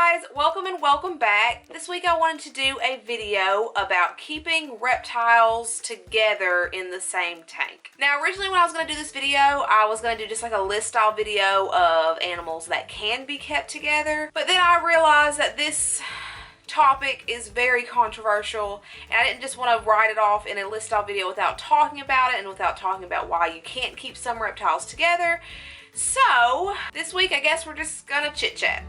guys, welcome and welcome back. This week I wanted to do a video about keeping reptiles together in the same tank. Now originally when I was going to do this video, I was going to do just like a list style video of animals that can be kept together, but then I realized that this topic is very controversial and I didn't just want to write it off in a list style video without talking about it and without talking about why you can't keep some reptiles together. So this week I guess we're just gonna chit chat.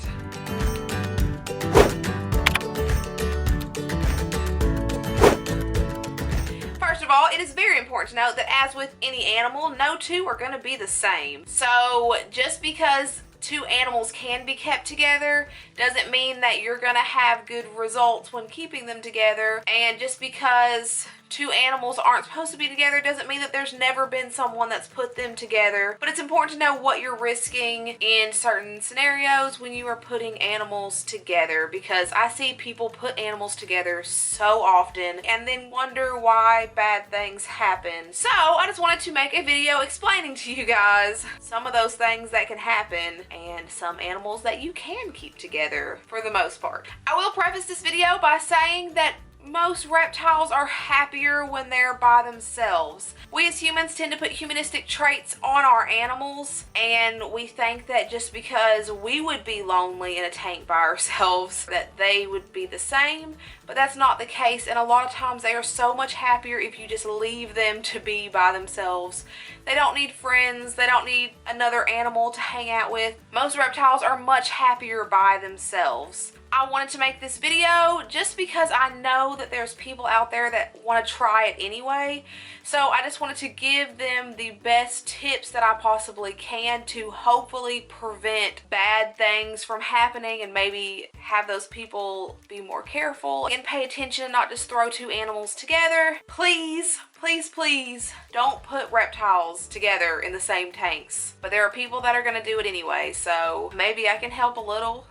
First of all, it is very important to note that as with any animal, no two are going to be the same. So just because two animals can be kept together doesn't mean that you're going to have good results when keeping them together. And just because two animals aren't supposed to be together doesn't mean that there's never been someone that's put them together. But it's important to know what you're risking in certain scenarios when you are putting animals together, because I see people put animals together so often and then wonder why bad things happen. So I just wanted to make a video explaining to you guys some of those things that can happen and some animals that you can keep together for the most part. I will preface this video by saying that most reptiles are happier when they're by themselves. We as humans tend to put humanistic traits on our animals, and we think that just because we would be lonely in a tank by ourselves that they would be the same, but that's not the case. And a lot of times they are so much happier if you just leave them to be by themselves. They don't need friends, they don't need another animal to hang out with. Most reptiles are much happier by themselves. I wanted to make this video just because I know that there's people out there that want to try it anyway. So I just wanted to give them the best tips that I possibly can to hopefully prevent bad things from happening and maybe have those people be more careful and pay attention and not just throw two animals together. Please, please, please don't put reptiles together in the same tanks. But there are people that are going to do it anyway, so maybe I can help a little.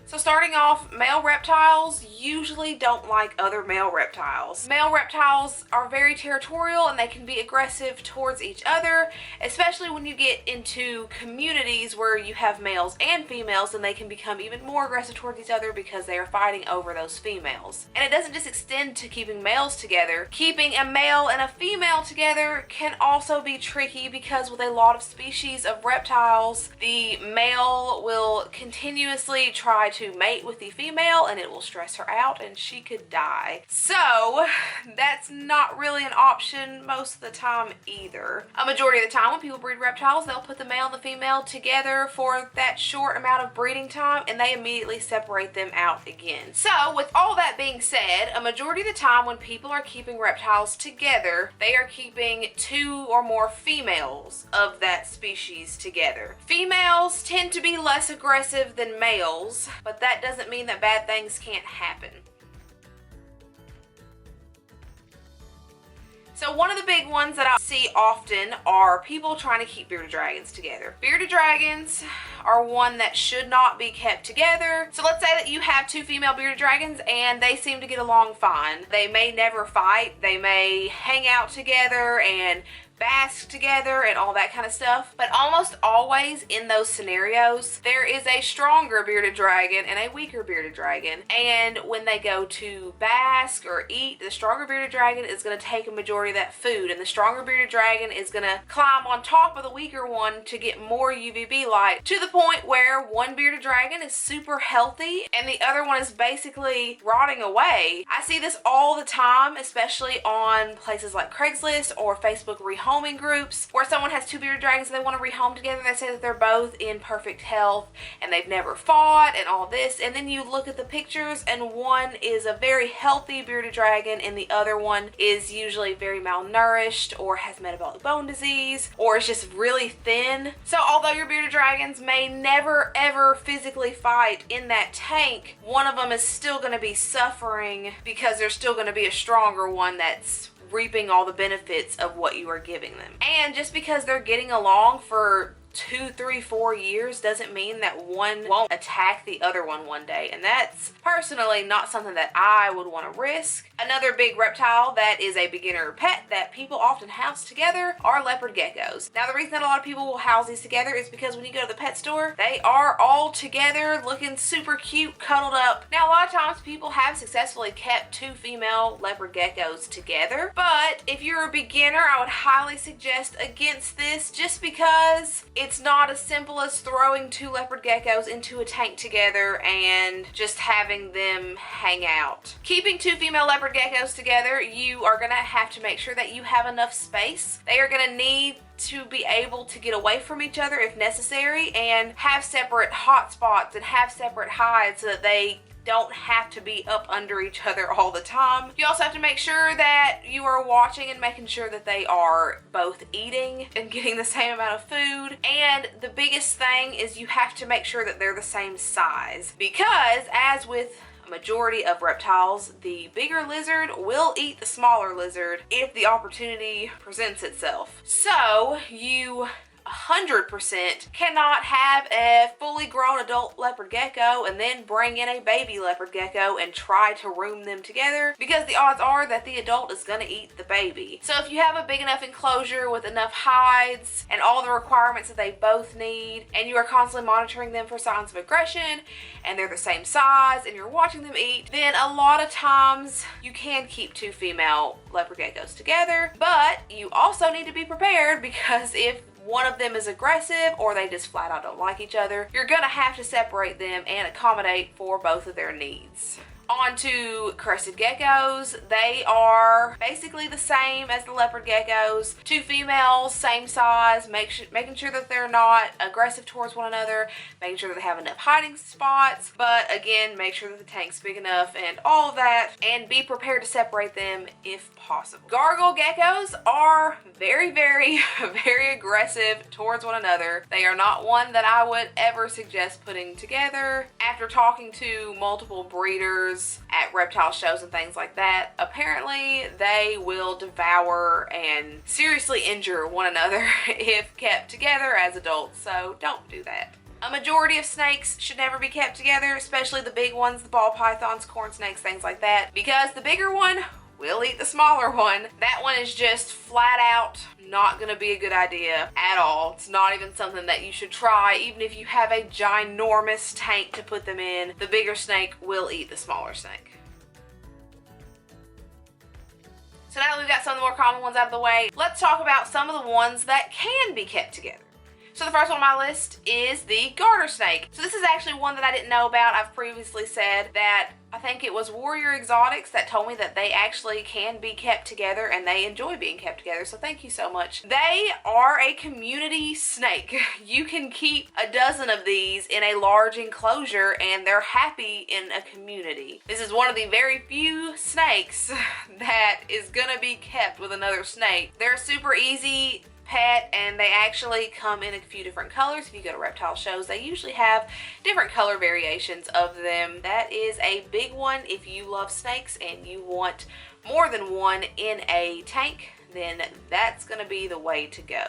So starting off, male reptiles usually don't like other male reptiles. Male reptiles are very territorial and they can be aggressive towards each other, especially when you get into communities where you have males and females, and they can become even more aggressive towards each other because they are fighting over those females. And it doesn't just extend to keeping males together. Keeping a male and a female together can also be tricky because with a lot of species of reptiles, the male will continuously try to mate with the female and it will stress her out and she could die. So that's not really an option most of the time either. A majority of the time when people breed reptiles, they'll put the male and the female together for that short amount of breeding time and they immediately separate them out again. So with all that being said, a majority of the time when people are keeping reptiles together, they are keeping two or more females of that species together. Females tend to be less aggressive than males, but that doesn't mean that bad things can't happen. So one of the big ones that I see often are people trying to keep bearded dragons together. Bearded dragons are one that should not be kept together. So let's say that you have two female bearded dragons and they seem to get along fine. They may never fight, they may hang out together and bask together and all that kind of stuff, but almost always in those scenarios there is a stronger bearded dragon and a weaker bearded dragon, and when they go to bask or eat, the stronger bearded dragon is going to take a majority of that food, and the stronger bearded dragon is going to climb on top of the weaker one to get more UVB light, to the point where one bearded dragon is super healthy and the other one is basically rotting away. I see this all the time, especially on places like Craigslist or Facebook rehoming groups, where someone has two bearded dragons and they want to rehome together. They say that they're both in perfect health and they've never fought and all this, and then you look at the pictures and one is a very healthy bearded dragon and the other one is usually very malnourished or has metabolic bone disease or is just really thin. So although your bearded dragons may never ever physically fight in that tank, one of them is still going to be suffering because there's still going to be a stronger one that's reaping all the benefits of what you are giving them. And just because they're getting along for 2, 3, 4 years doesn't mean that one won't attack the other one day. And that's personally not something that I would want to risk. Another big reptile that is a beginner pet that people often house together are leopard geckos. Now, the reason that a lot of people will house these together is because when you go to the pet store, they are all together looking super cute, cuddled up. Now, a lot of times people have successfully kept 2 female leopard geckos together, but if you're a beginner, I would highly suggest against this just because it's not as simple as throwing 2 leopard geckos into a tank together and just having them hang out. Keeping 2 female leopard geckos together, you are gonna have to make sure that you have enough space. They are gonna need to be able to get away from each other if necessary and have separate hot spots and have separate hides so that they don't have to be up under each other all the time. You also have to make sure that you are watching and making sure that they are both eating and getting the same amount of food. And the biggest thing is you have to make sure that they're the same size, because as with a majority of reptiles, the bigger lizard will eat the smaller lizard if the opportunity presents itself. So you 100% cannot have a fully grown adult leopard gecko and then bring in a baby leopard gecko and try to room them together, because the odds are that the adult is going to eat the baby. So if you have a big enough enclosure with enough hides and all the requirements that they both need, and you are constantly monitoring them for signs of aggression, and they're the same size, and you're watching them eat, then a lot of times you can keep 2 female leopard geckos together. But you also need to be prepared, because if one of them is aggressive or they just flat out don't like each other, you're gonna have to separate them and accommodate for both of their needs. On to crested geckos. They are basically the same as the leopard geckos. 2 females, same size, making sure that they're not aggressive towards one another, making sure that they have enough hiding spots, but again, make sure that the tank's big enough and all of that, and be prepared to separate them if possible. Gargoyle geckos are very, very, very aggressive towards one another. They are not one that I would ever suggest putting together. After talking to multiple breeders at reptile shows and things like that, apparently they will devour and seriously injure one another if kept together as adults, so don't do that. A majority of snakes should never be kept together, especially the big ones, the ball pythons, corn snakes, things like that, because the bigger one will eat the smaller one. That one is just flat out not gonna be a good idea at all. It's not even something that you should try. Even if you have a ginormous tank to put them in, the bigger snake will eat the smaller snake. So now that we've got some of the more common ones out of the way, let's talk about some of the ones that can be kept together. So the first one on my list is the garter snake. So this is actually one that I didn't know about. I've previously said that I think it was Warrior Exotics that told me that they actually can be kept together and they enjoy being kept together, so thank you so much. They are a community snake. You can keep a dozen of these in a large enclosure and they're happy in a community. This is one of the very few snakes that is gonna be kept with another snake. They're super easy pet, and they actually come in a few different colors. If you go to reptile shows, they usually have different color variations of them. That is a big one. If you love snakes and you want more than one in a tank, then that's going to be the way to go.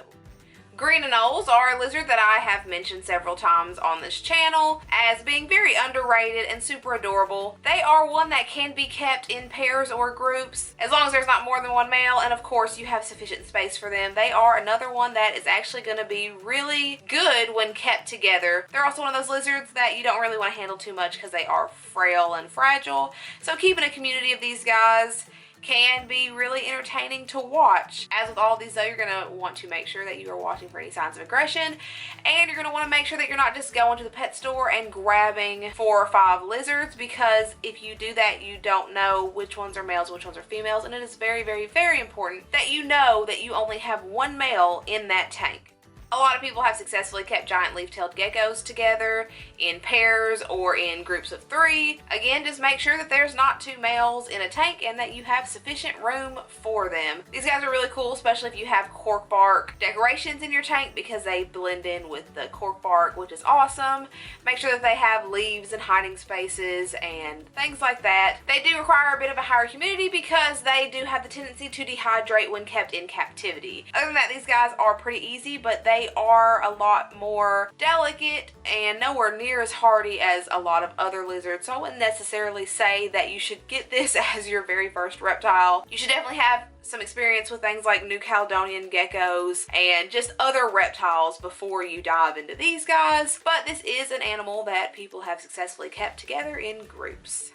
Green anoles are a lizard that I have mentioned several times on this channel as being very underrated and super adorable. They are one that can be kept in pairs or groups as long as there's not more than one male, and of course you have sufficient space for them. They are another one that is actually going to be really good when kept together. They're also one of those lizards that you don't really want to handle too much because they are frail and fragile. So keeping a community of these guys can be really entertaining to watch. As with all these though, you're going to want to make sure that you are watching for any signs of aggression, and you're going to want to make sure that you're not just going to the pet store and grabbing 4 or 5 lizards, because if you do that, you don't know which ones are males, which ones are females, and it is very, very, very important that you know that you only have one male in that tank. A lot of people have successfully kept giant leaf-tailed geckos together in pairs or in groups of 3. Again, just make sure that there's not 2 males in a tank and that you have sufficient room for them. These guys are really cool, especially if you have cork bark decorations in your tank, because they blend in with the cork bark, which is awesome. Make sure that they have leaves and hiding spaces and things like that. They do require a bit of a higher humidity because they do have the tendency to dehydrate when kept in captivity. Other than that, these guys are pretty easy, but they they are a lot more delicate and nowhere near as hardy as a lot of other lizards. So I wouldn't necessarily say that you should get this as your very first reptile. You should definitely have some experience with things like New Caledonian geckos and just other reptiles before you dive into these guys. But this is an animal that people have successfully kept together in groups.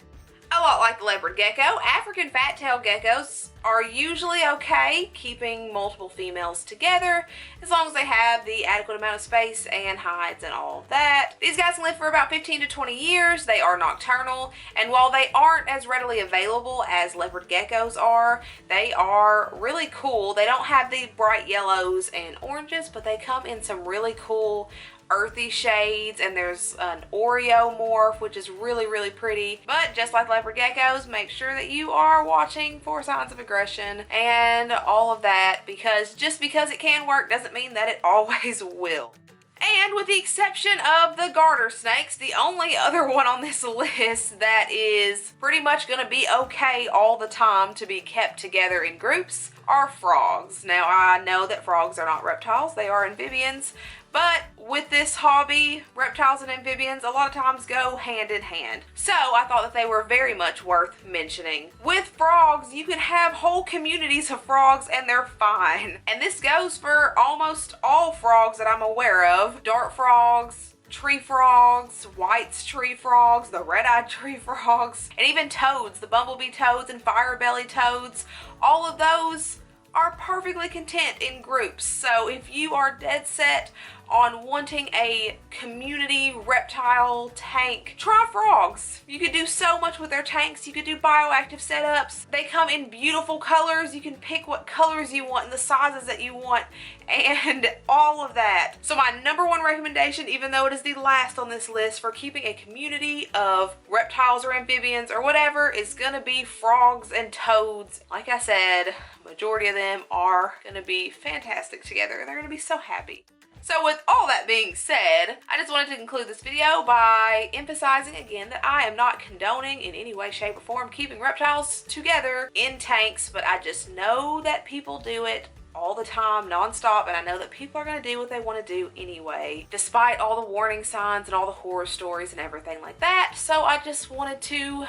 A lot like the leopard gecko, African fat-tailed geckos are usually okay keeping multiple females together as long as they have the adequate amount of space and hides and all of that. These guys can live for about 15 to 20 years. They are nocturnal, and while they aren't as readily available as leopard geckos are, they are really cool. They don't have the bright yellows and oranges, but they come in some really cool earthy shades, and there's an Oreo morph, which is really, really pretty. But just like leopard geckos, make sure that you are watching for signs of aggression and all of that, because just because it can work doesn't mean that it always will. And with the exception of the garter snakes, the only other one on this list that is pretty much going to be okay all the time to be kept together in groups are frogs. Now, I know that frogs are not reptiles, they are amphibians, but with this hobby, reptiles and amphibians a lot of times go hand in hand. So I thought that they were very much worth mentioning. With frogs, you can have whole communities of frogs and they're fine. And this goes for almost all frogs that I'm aware of. Dart frogs, tree frogs, White's tree frogs, the red-eyed tree frogs, and even toads, the bumblebee toads and fire-belly toads. All of those are perfectly content in groups. So if you are dead set on wanting a community reptile tank, try frogs. You could do so much with their tanks. You could do bioactive setups. They come in beautiful colors. You can pick what colors you want and the sizes that you want and all of that. So my number one recommendation, even though it is the last on this list for keeping a community of reptiles or amphibians or whatever, is gonna be frogs and toads. Like I said, majority of them are gonna be fantastic together and they're gonna be so happy. So with all that being said, I just wanted to conclude this video by emphasizing again that I am not condoning in any way, shape, or form keeping reptiles together in tanks, but I just know that people do it all the time, non-stop, and I know that people are going to do what they want to do anyway, despite all the warning signs and all the horror stories and everything like that. So I just wanted to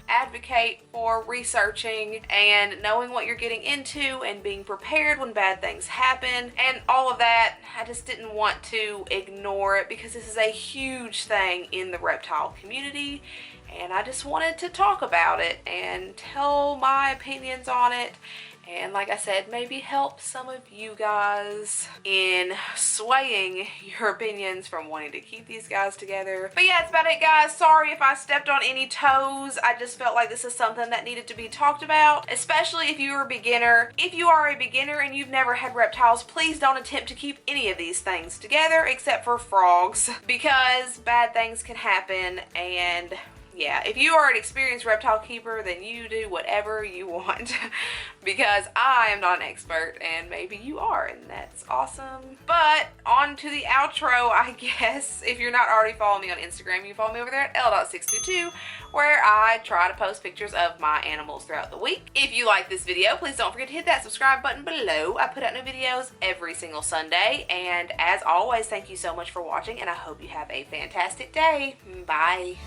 advocate for researching and knowing what you're getting into and being prepared when bad things happen and all of that. I just didn't want to ignore it because this is a huge thing in the reptile community, and I just wanted to talk about it and tell my opinions on it. And like I said, maybe help some of you guys in swaying your opinions from wanting to keep these guys together. But yeah, that's about it, guys. Sorry if I stepped on any toes. I just felt like this is something that needed to be talked about, especially if you're a beginner. If you are a beginner and you've never had reptiles, please don't attempt to keep any of these things together except for frogs, because bad things can happen. And yeah, if you are an experienced reptile keeper, then you do whatever you want because I am not an expert and maybe you are, and that's awesome. But on to the outro, I guess. If you're not already following me on Instagram, you can follow me over there at l.622, where I try to post pictures of my animals throughout the week. If you like this video, please don't forget to hit that subscribe button below. I put out new videos every single Sunday, and as always, thank you so much for watching, and I hope you have a fantastic day. Bye.